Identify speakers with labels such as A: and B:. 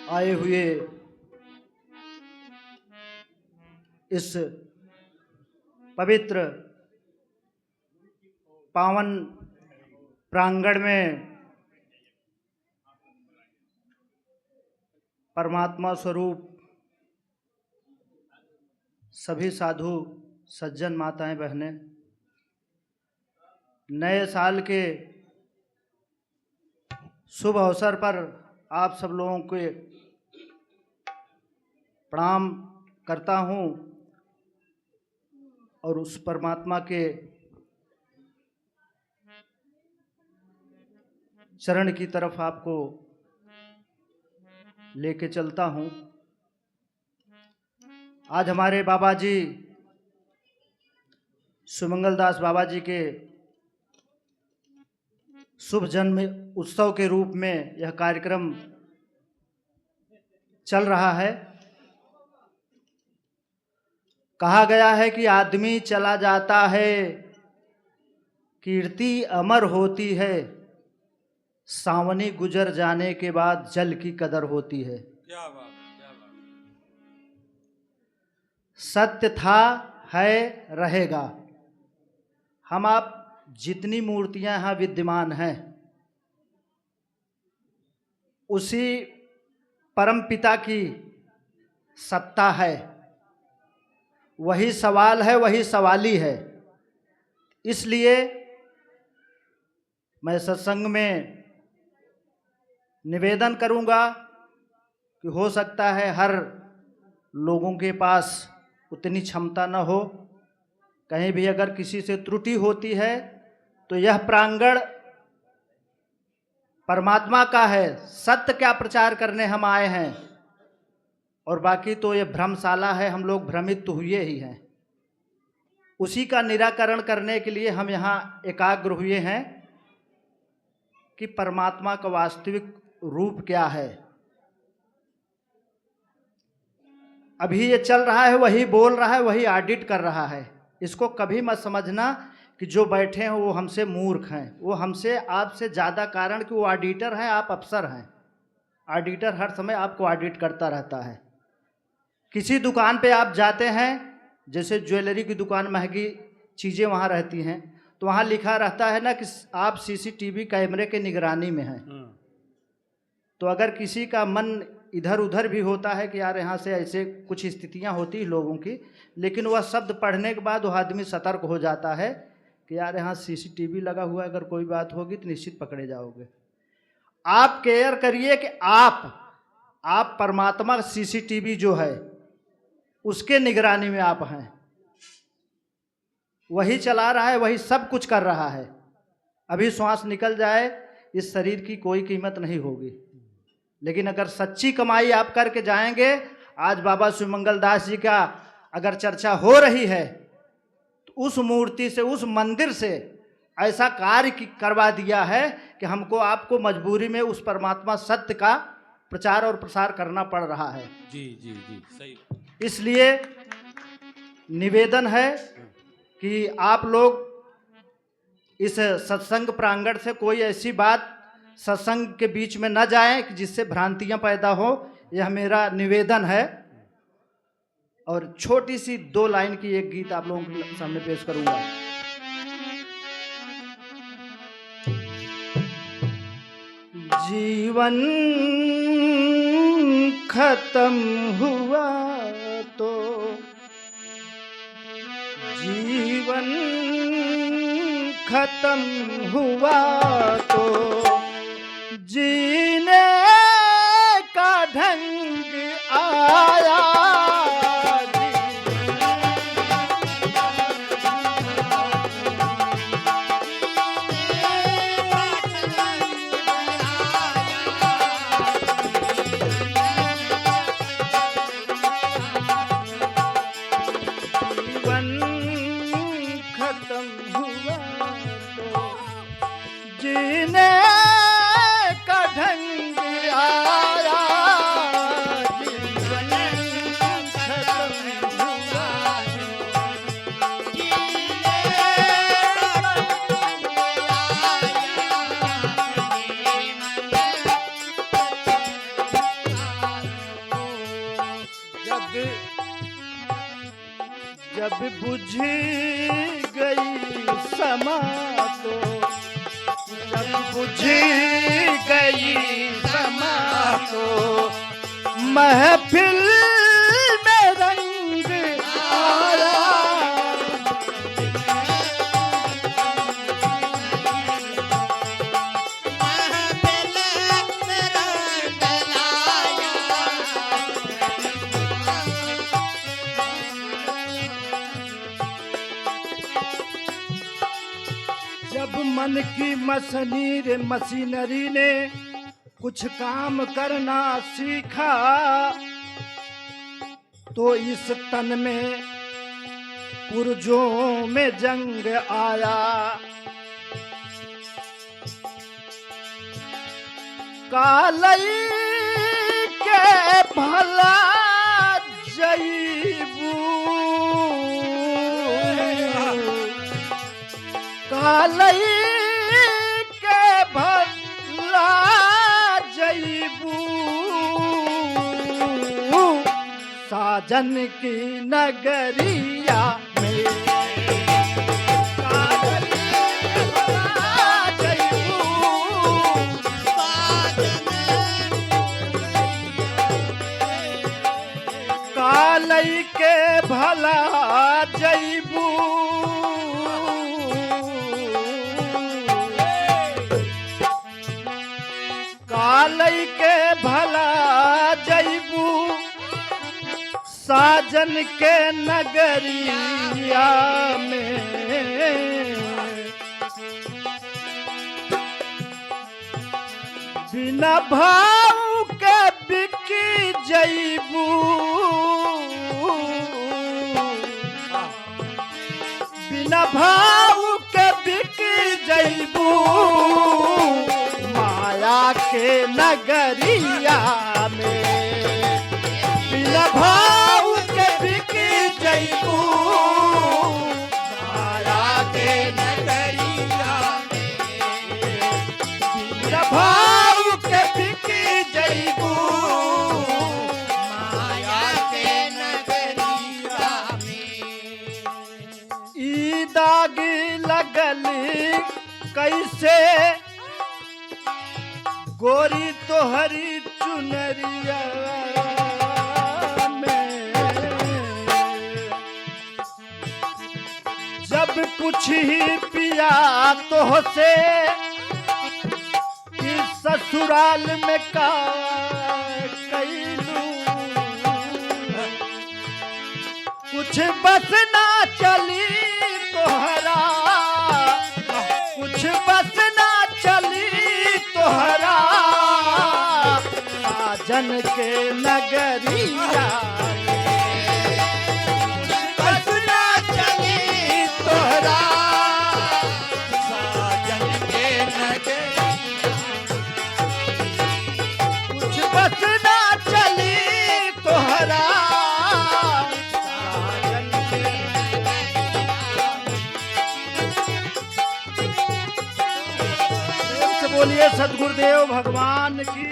A: आए हुए इस पवित्र पावन प्रांगण में परमात्मा स्वरूप सभी साधु सज्जन माताएं बहनें, नए साल के शुभ अवसर पर आप सब लोगों को प्रणाम करता हूं और उस परमात्मा के चरण की तरफ आपको लेके चलता हूं। आज हमारे बाबा जी सुमंगल दास बाबा जी के शुभ जन्म उत्सव के रूप में यह कार्यक्रम चल रहा है। कहा गया है कि आदमी चला जाता है, कीर्ति अमर होती है, सावनी गुजर जाने के बाद जल की कदर होती है।
B: क्या बात, क्या बात।
A: सत्य था, है, रहेगा। हम आप जितनी मूर्तियां यहां विद्यमान हैं, उसी परम पिता की सत्ता है, वही सवाल है, वही सवाली है। इसलिए मैं सत्संग में निवेदन करूंगा कि हो सकता है हर लोगों के पास उतनी क्षमता न हो, कहीं भी अगर किसी से त्रुटि होती है तो यह प्रांगण परमात्मा का है, सत्य का प्रचार करने हम आए हैं, और बाकी तो ये भ्रमशाला है, हम लोग भ्रमित तो हुए ही हैं। उसी का निराकरण करने के लिए हम यहाँ एकाग्र हुए हैं कि परमात्मा का वास्तविक रूप क्या है। अभी ये चल रहा है, वही बोल रहा है, वही ऑडिट कर रहा है। इसको कभी मत समझना कि जो बैठे हैं वो हमसे मूर्ख हैं। वो हमसे आपसे ज़्यादा, कारण कि वो ऑडिटर हैं, आप अफसर हैं। ऑडिटर हर समय आपको ऑडिट करता रहता है। किसी दुकान पे आप जाते हैं, जैसे ज्वेलरी की दुकान, महंगी चीज़ें वहाँ रहती हैं, तो वहाँ लिखा रहता है ना कि आप सीसीटीवी कैमरे के निगरानी में हैं। तो अगर किसी का मन इधर उधर भी होता है कि यार यहाँ से ऐसे कुछ स्थितियाँ होती हैं लोगों की, लेकिन वह शब्द पढ़ने के बाद वह आदमी सतर्क हो जाता है कि यार यहाँ सीसीटीवी लगा हुआ है, अगर कोई बात होगी तो निश्चित पकड़े जाओगे। आप केयर करिए कि आप परमात्मा सीसीटीवी जो है उसके निगरानी में आप हैं। वही चला रहा है, वही सब कुछ कर रहा है। अभी श्वास निकल जाए, इस शरीर की कोई कीमत नहीं होगी। लेकिन अगर सच्ची कमाई आप करके जाएंगे, आज बाबा सुमंगल दास जी का अगर चर्चा हो रही है तो उस मूर्ति से, उस मंदिर से ऐसा कार्य करवा दिया है कि हमको आपको मजबूरी में उस परमात्मा सत्य का प्रचार और प्रसार करना पड़ रहा है।
B: जी जी जी, सही।
A: इसलिए निवेदन है कि आप लोग इस सत्संग प्रांगण से कोई ऐसी बात सत्संग के बीच में न जाएं कि जिससे भ्रांतियां पैदा हो। यह मेरा निवेदन है। और छोटी सी 2 लाइन की एक गीत आप लोगों के सामने पेश करूंगा। जीवन खत्म हुआ तो जीवन खत्म हुआ तो जीने का ढंग आया। जीवन खत्म हुआ तो जीने जब बुझी गई समा तो, जब बुझी गई समा तो महफिल में रंग आया। जब मन की मशीनरी ने कुछ काम करना सीखा तो इस तन में पुरजों में जंग आया। कालई के भला जईबू, कालई के भला जईबू साजन की नगरिया में। कालई के भला जईबू कालई के भला जईबू कालई के भला जईबू साजन के नगरिया में। बिना भाव के बिकी जईबू, बिना भाव के बिकी जईबू माया के नगरिया में। बिना भाव के बिकी जईबू माया के नगरिया में। बिना भाव के बिकी जईबू माया के नगरिया में। ई दाग लगल कैसे गोरी तोहरी चुनरिया में। जब पूछी पिया तो से कि ससुराल में का कैलू, कुछ बस ना चली तोहरा, कुछ बस ना चली तोहरा साजन के नगरिया में। बस ना चली तोहरा साजन के नगरिया, कुछ बस ना चली तोहरा साजन के नगरिया। बोलिए सद्गुरुदेव भगवान की।